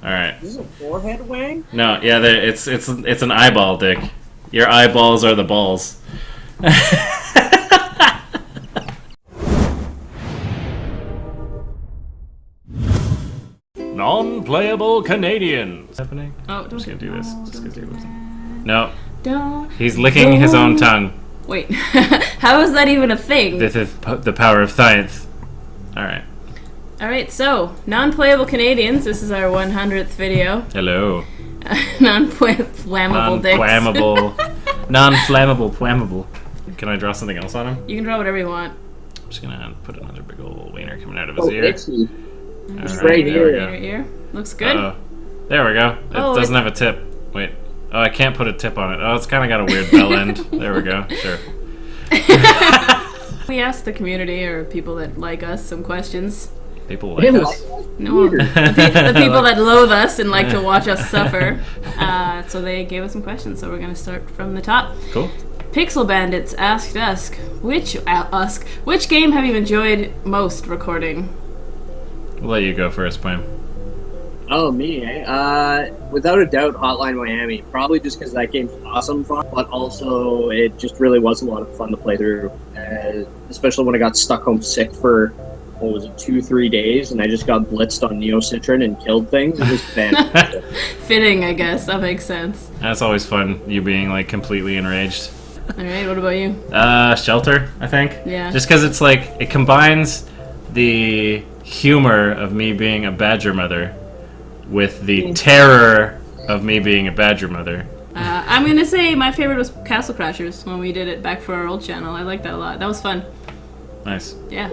Alright. Is this a forehead wang? No, yeah, it's an eyeball, Dick. Your eyeballs are the balls. Non-Playable Canadians. What's happening? Oh, don't. Just gonna do this. Just gonna do this. No. Don't. He's licking his own tongue. Wait. How is that even a thing? This is the power of science. Alright. Alright, so, Non-Playable Canadians, this is our 100th video. Hello. Non-flammable dicks. Non-flammable, pwammable. Can I draw something else on him? You can draw whatever you want. I'm just gonna put another big old wiener coming out of his ear. It's right here. Your ear. Looks good. There we go. It doesn't have a tip. Wait. Oh, I can't put a tip on it. Oh, it's kind of got a weird bell end. There we go. Sure. We asked the community, or people that like us, some questions. People like us? No, the people that loathe us and like to watch us suffer. So they gave us some questions, so we're going to start from the top. Cool. Pixel Bandits asked us, which game have you enjoyed most recording? We'll let you go first, Pwam. Oh, me, eh? Without a doubt, Hotline Miami. Probably just because that game's awesome fun, but also it just really was a lot of fun to play through. Especially when I got stuck home sick for, what was it, 2-3 days, and I just got blitzed on Neocitrin and killed things. It was fantastic. Fitting, I guess. That makes sense. That's always fun, you being, like, completely enraged. Alright, what about you? Shelter, I think. Yeah. Just because it's, like, it combines the humor of me being a badger mother with the terror of me being a badger mother. I'm gonna say my favorite was Castle Crashers when we did it back for our old channel. I liked that a lot. That was fun. Nice. Yeah.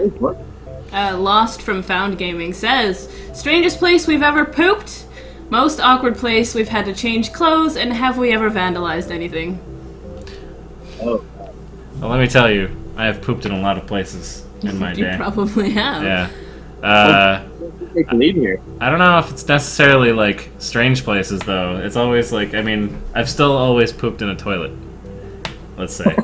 Lost from Found Gaming says, strangest place we've ever pooped, most awkward place we've had to change clothes, and have we ever vandalized anything? Oh. Well, let me tell you, I have pooped in a lot of places in my day. You probably have. Yeah. Take the lead here. I don't know if it's necessarily, like, strange places, though. It's always, like, I mean, I've still always pooped in a toilet, let's say.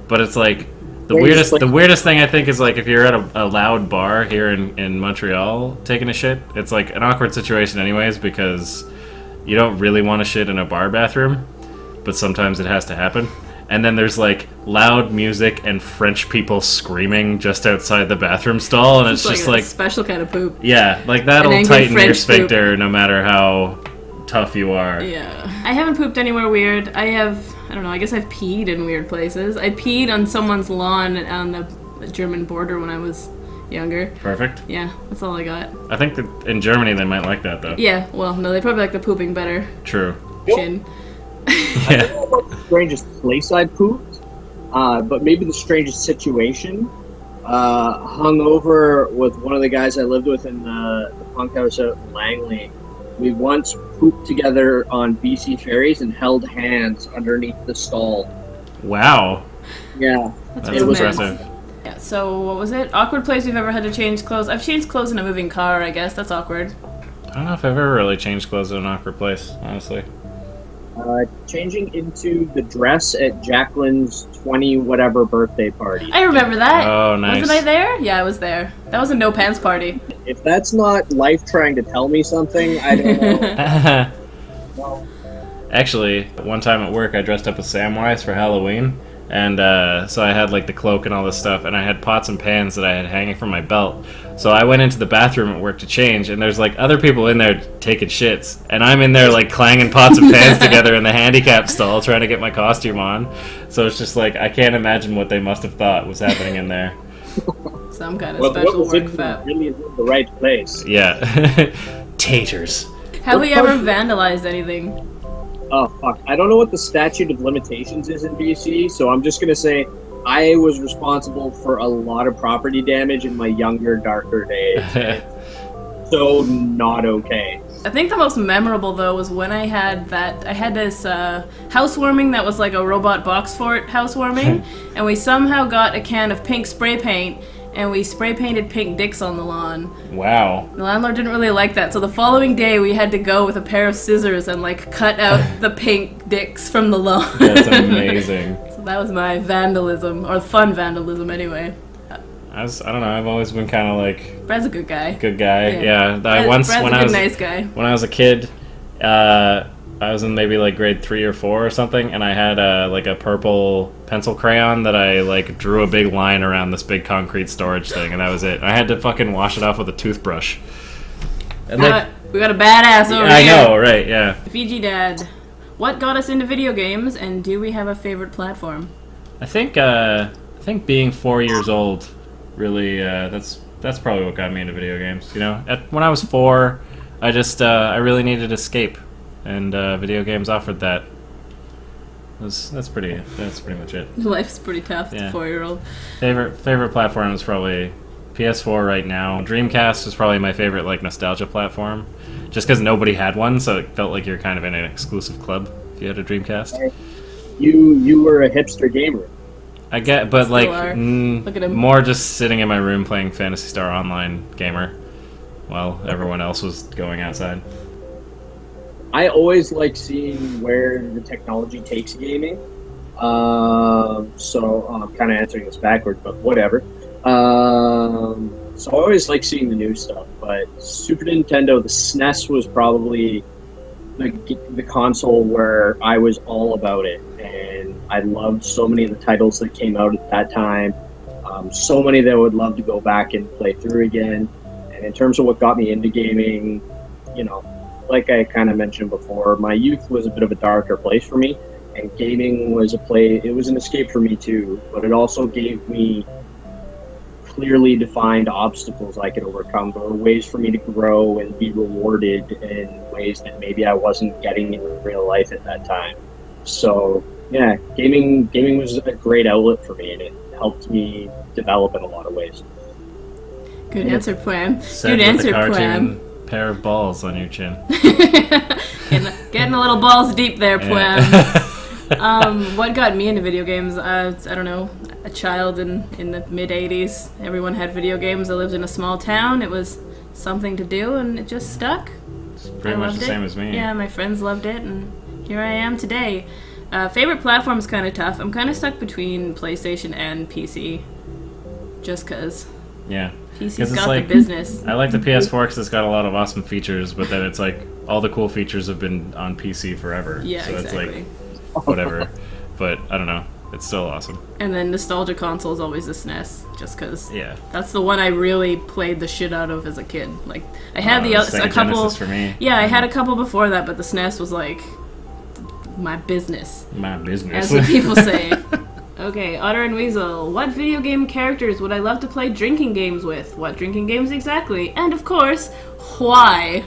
But it's, like, the weirdest thing, I think, is, like, if you're at a loud bar here in Montreal taking a shit, it's, like, an awkward situation anyways, because you don't really want to shit in a bar bathroom, but sometimes it has to happen. And then there's, like, loud music and French people screaming just outside the bathroom stall, and it's just like... a special kind of poop. Yeah, like, that'll tighten your sphincter no matter how tough you are. Yeah. I haven't pooped anywhere weird. I don't know, I guess I've peed in weird places. I peed on someone's lawn on the German border when I was younger. Perfect. Yeah, that's all I got. I think that in Germany they might like that, though. Yeah, well, no, they probably like the pooping better. True. Chin. I don't know about the strangest place I pooped, but maybe the strangest situation. Hung over with one of the guys I lived with in the punk house out in Langley. We once pooped together on BC ferries and held hands underneath the stall. Wow. Yeah. That's impressive. Yeah, so what was it? Awkward place we've ever had to change clothes. I've changed clothes in a moving car, I guess. That's awkward. I don't know if I've ever really changed clothes in an awkward place, honestly. Changing into the dress at Jacqueline's 20-whatever birthday party. I remember that. Oh, nice. Wasn't I there? Yeah, I was there. That was a no-pants party. If that's not life trying to tell me something, I don't know. Well, actually, one time at work I dressed up as Samwise for Halloween, and so I had like the cloak and all this stuff, and I had pots and pans that I had hanging from my belt. So I went into the bathroom at work to change, and there's like other people in there taking shits, and I'm in there like clanging pots and pans together in the handicap stall trying to get my costume on. So it's just like, I can't imagine what they must have thought was happening in there. Some kind of special work fat. Really is in the right place. Yeah. Taters. Have we ever vandalized anything? Oh, fuck. I don't know what the statute of limitations is in BC, so I'm just gonna say I was responsible for a lot of property damage in my younger, darker days. So not okay. I think the most memorable, though, was when I had this housewarming that was like a robot box fort housewarming, and we somehow got a can of pink spray paint, and we spray painted pink dicks on the lawn. Wow. The landlord didn't really like that, so the following day we had to go with a pair of scissors and like cut out the pink dicks from the lawn. That's amazing. So that was my vandalism, or fun vandalism anyway. I don't know. I've always been kind of like Brad's a good guy. good guy. Yeah. Brad's a nice guy. When I was a kid, I was in maybe like grade 3 or 4 or something, and I had like a purple pencil crayon that I like drew a big line around this big concrete storage thing, and that was it. I had to fucking wash it off with a toothbrush. And like, we got a badass over I here. know, right? Yeah. Fiji Dad. What got us into video games, and do we have a favorite platform? I think being 4 years old really that's probably what got me into video games. You know, when I was 4, I really needed escape, and video games offered that. That's pretty much it. Life's pretty tough Yeah. to 4-year-old. Favorite platform is probably PS4 right now. Dreamcast is probably my favorite like nostalgia platform, just because nobody had one, so it felt like you're kind of in an exclusive club if you had a Dreamcast. You were a hipster gamer. I get, but Still like are. Look at him. more just sitting in my room playing Phantasy Star Online gamer, while everyone else was going outside. I always like seeing where the technology takes gaming. So I'm kind of answering this backwards, but whatever. So I always like seeing the new stuff. But Super Nintendo, the SNES was probably the console where I was all about it, and I loved so many of the titles that came out at that time. So many that I would love to go back and play through again. And in terms of what got me into gaming, you know, like I kind of mentioned before, my youth was a bit of a darker place for me, and gaming was it was an escape for me too, but it also gave me clearly defined obstacles I could overcome. There were ways for me to grow and be rewarded in ways that maybe I wasn't getting in real life at that time. So yeah, gaming was a great outlet for me, and it helped me develop in a lot of ways. Good answer, Pwam. Said Good with answer, a cartoon Pwam. pair of balls on your chin. Getting a little balls deep there, Pwam. Yeah. What got me into video games? I don't know. A child in the mid '80s. Everyone had video games. I lived in a small town. It was something to do, and it just stuck. It's pretty I much loved the it. same as me. Yeah, my friends loved it, and here I am today. Favorite platform's kind of tough. I'm kind of stuck between PlayStation and PC. Just because Yeah. PC's it's got like- the business. I like the PS4 because it's got a lot of awesome features, but then it's like all the cool features have been on PC forever. Yeah, so exactly. it's like whatever. But I don't know. It's still awesome. And then nostalgia console is always the SNES, just because Yeah. that's the one I really played the shit out of as a kid. Like I had a Sega couple. Genesis for me. Yeah, I had a couple before that, but the SNES was like my business, My business. as the people say. Okay, Otter and Weasel. What video game characters would I love to play drinking games with? What drinking games exactly? And of course, why?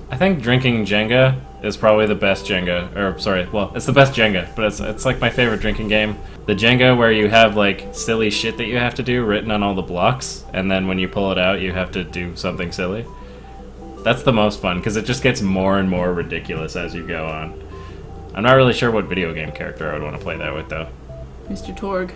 I think drinking Jenga is probably the best Jenga. Or, sorry, well, it's the best Jenga, but it's like my favorite drinking game. The Jenga where you have, like, silly shit that you have to do written on all the blocks, and then when you pull it out, you have to do something silly. That's the most fun, because it just gets more and more ridiculous as you go on. I'm not really sure what video game character I would want to play that with, though. Mr. Torg.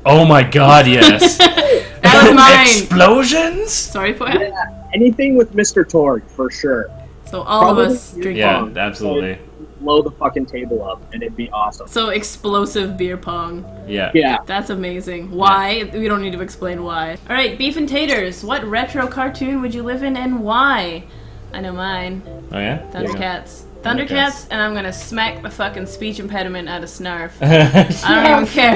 Oh my god, yes! That was mine. Explosions? Sorry, Pwam. Yeah, anything with Mr. Torg for sure. So all Probably of us drink Yeah, pong. absolutely. Blow the fucking table up, and it'd be awesome. So explosive beer pong. Yeah. Yeah. That's amazing. Why? We don't need to explain why. All right, beef and taters. What retro cartoon would you live in and why? I know mine. Oh, yeah? Thundercats. Thundercats. Thundercats, and I'm gonna smack the fucking speech impediment out of Snarf. I don't even care.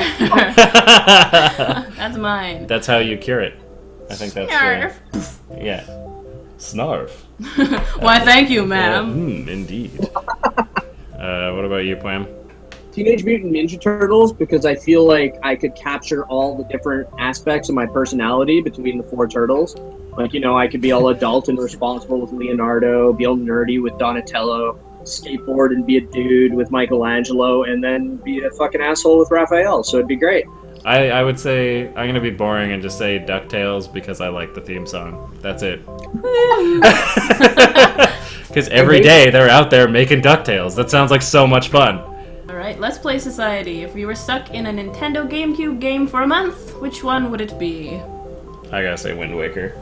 That's mine. That's how you cure it. I think that's Snarf. yeah. Snarf. Why, thank you, ma'am. Indeed. What about you, Pwam? Teenage Mutant Ninja Turtles, because I feel like I could capture all the different aspects of my personality between the four turtles. Like, you know, I could be all adult and responsible with Leonardo, be all nerdy with Donatello, skateboard and be a dude with Michelangelo, and then be a fucking asshole with Raphael. So it'd be great. I would say I'm gonna be boring and just say DuckTales because I like the theme song. That's it. Because every day they're out there making DuckTales. That sounds like so much fun. Alright, let's play Society. If you were stuck in a Nintendo GameCube game for a month, which one would it be? I gotta say Wind Waker.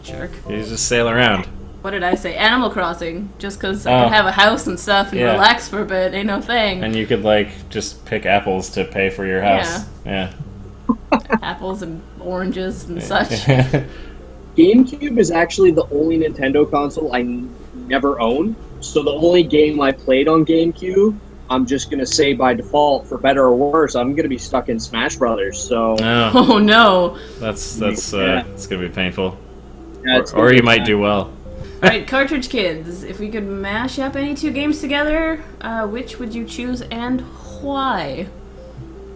Jerk. You just sail around. what did I say? Animal Crossing. Just because I could have a house and stuff and relax for a bit. Ain't no thing. And you could, like, just pick apples to pay for your house. Yeah. Apples and oranges and such. GameCube is actually the only Nintendo console I never owned. So the only game I played on GameCube, I'm just going to say by default, for better or worse, I'm going to be stuck in Smash Brothers. So. Oh, no. That's it's going to be painful. Yeah, or you might do well. Alright, Cartridge Kids. If we could mash up any two games together, which would you choose and why?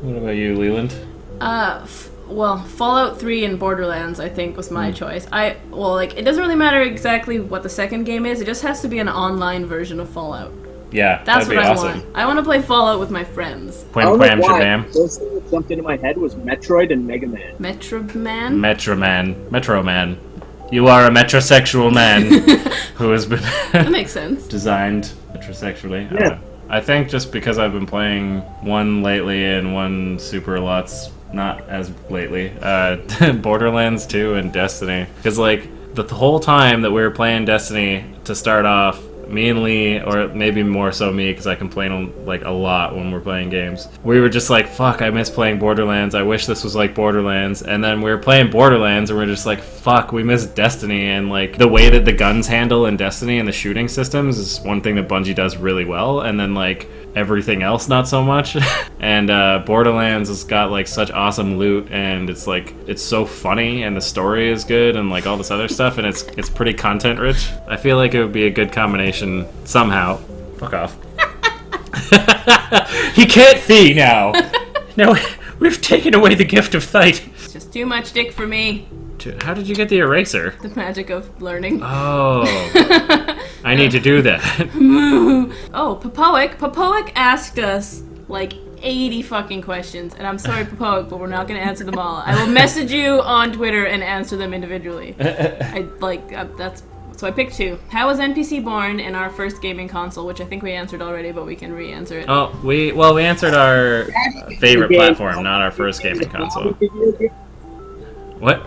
What about you, Leland? Well, Fallout 3 and Borderlands, I think, was my choice. It doesn't really matter exactly what the second game is, it just has to be an online version of Fallout. Yeah, that's that'd what be I awesome. want. I want to play Fallout with my friends. Wham, wham, shabam. The first thing that jumped into my head was Metroid and Mega Man. Metro Man? Metro Man. You are a metrosexual man who has been That makes sense. designed metrosexually. Yeah. I think just because I've been playing one lately and one super lots, not as lately, Borderlands 2 and Destiny. Because, like, the whole time that we were playing Destiny to start off, me and Lee, or maybe more so me, because I complain like a lot when we're playing games. We were just like, fuck, I miss playing Borderlands. I wish this was like Borderlands. And then we were playing Borderlands, and we're just like, fuck, we miss Destiny. And like the way that the guns handle in Destiny and the shooting systems is one thing that Bungie does really well. And then like everything else, not so much. And Borderlands has got like such awesome loot, and it's like it's so funny, and the story is good, and like all this other stuff, and it's pretty content rich. I feel like it would be a good combination somehow. Fuck off. He can't see now. No, we've taken away the gift of sight. It's just too much dick for me. How did you get the eraser? The magic of learning. Oh. I need to do that. Oh, Popoic asked us like 80 fucking questions, and I'm sorry, Popoic, but we're not going to answer them all. I will message you on Twitter and answer them individually. So I picked two. How was NPC born in our first gaming console, which I think we answered already, but we can re-answer it. Oh, we answered our favorite platform, not our first gaming console. What?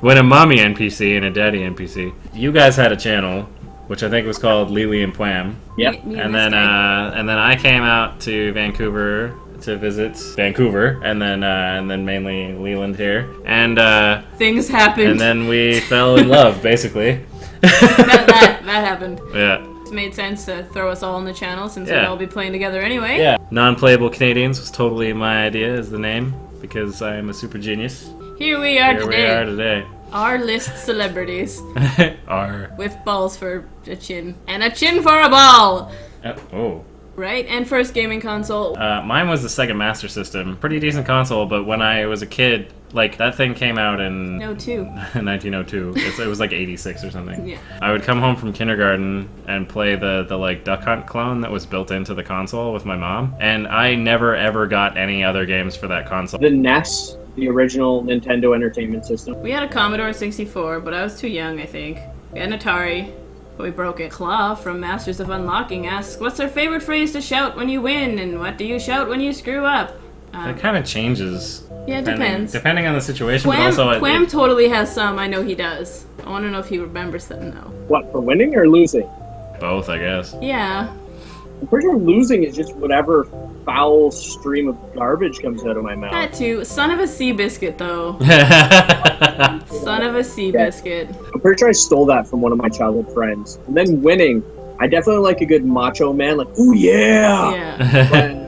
When a mommy NPC and a daddy NPC. You guys had a channel, which I think was called Leelee and Pwam. Yep. And then I came out to Vancouver to visit Vancouver, and then mainly Leland here, and things happened, and then we fell in love, basically. that happened. Yeah. It made sense to throw us all on the channel since we'd all be playing together anyway. Yeah. Non-Playable Canadians was totally my idea as the name, because I am a super genius. Here we are today. Our Our list celebrities. Our. With balls for a chin. And a chin for a ball! Oh. Right? And first gaming console. Mine was the Sega Master System. Pretty decent console, but when I was a kid, like, that thing came out in... 1902. It was like 86 or something. Yeah. I would come home from kindergarten and play the like, Duck Hunt clone that was built into the console with my mom, and I never ever got any other games for that console. The NES, the original Nintendo Entertainment System. We had a Commodore 64, but I was too young, I think. We had an Atari, but we broke it. Claw from Masters of Unlocking asks, what's their favorite phrase to shout when you win, and what do you shout when you screw up? It kind of changes. Yeah, it depends. Depending on the situation, Pwam, but also... Pwam totally has some. I know he does. I want to know if he remembers them, though. What, for winning or losing? Both, I guess. Yeah. I'm pretty sure losing is just whatever foul stream of garbage comes out of my mouth. That too. Son of a sea biscuit, though. Son of a sea biscuit. I'm pretty sure I stole that from one of my childhood friends. And then winning, I definitely like a good macho man, like, ooh yeah! Yeah.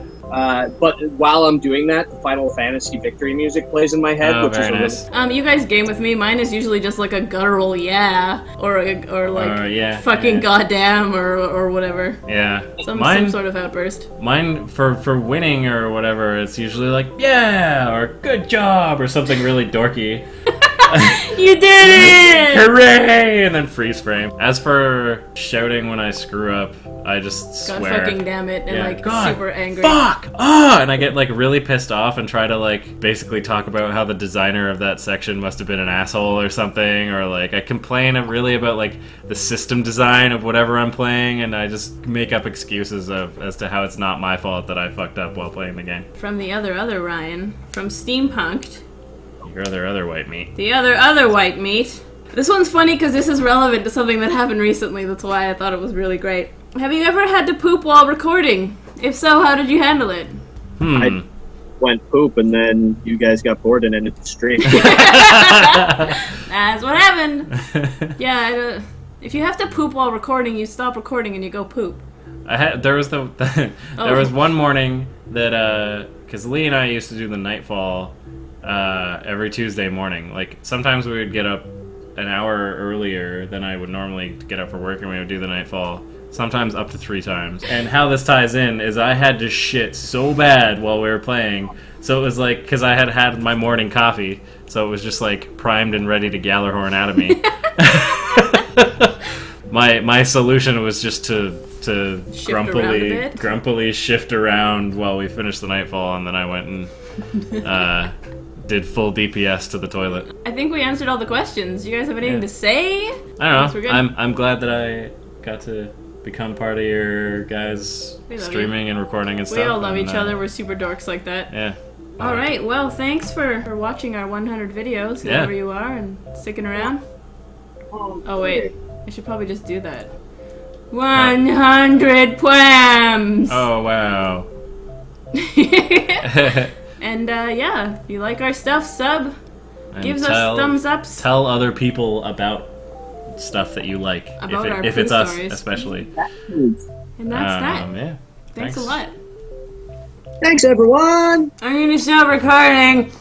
But while I'm doing that, the Final Fantasy victory music plays in my head, which is nice. You guys game with me. Mine is usually just like a guttural yeah, or like fucking goddamn, or whatever. Yeah. Some sort of outburst. Mine for winning or whatever, it's usually like yeah or good job or something really dorky. You did it! Hooray! And then freeze frame. As for shouting when I screw up, I just God swear. fucking damn it, and super angry. Fuck! Ah! And I get like really pissed off and try to like basically talk about how the designer of that section must have been an asshole or something, or like I complain really about like the system design of whatever I'm playing, and I just make up excuses as to how it's not my fault that I fucked up while playing the game. From the other Ryan, from Steampunked. Your other white meat. The other white meat. This one's funny because this is relevant to something that happened recently. That's why I thought it was really great. Have you ever had to poop while recording? If so, how did you handle it? I went poop, and then you guys got bored and ended the stream. That's what happened. Yeah, if you have to poop while recording, you stop recording and you go poop. There was one morning that because Lee and I used to do the nightfall every Tuesday morning. Like sometimes we would get up an hour earlier than I would normally get up for work, and we would do the nightfall. Sometimes up to 3 times. And how this ties in is I had to shit so bad while we were playing. So it was like, because I had had my morning coffee, so it was just like primed and ready to Gallarhorn out of me. My solution was just to grumpily shift around while we finished the nightfall, and then I went and did full DPS to the toilet. I think we answered all the questions. You guys have anything to say? I don't know. I'm glad that I got to become part of your guys streaming and recording and stuff. We all love each other. We're super dorks like that. Yeah. Alright, well, thanks for watching our 100 videos, whoever you are, and sticking around. Oh, wait. I should probably just do that. 100 Pwams! Oh, wow. And, yeah, if you like our stuff, sub. And Gives us thumbs ups. Tell other people about stuff that you like. About if it's us, especially. And that's that. Yeah. Thanks a lot. Thanks, everyone! I'm gonna stop recording.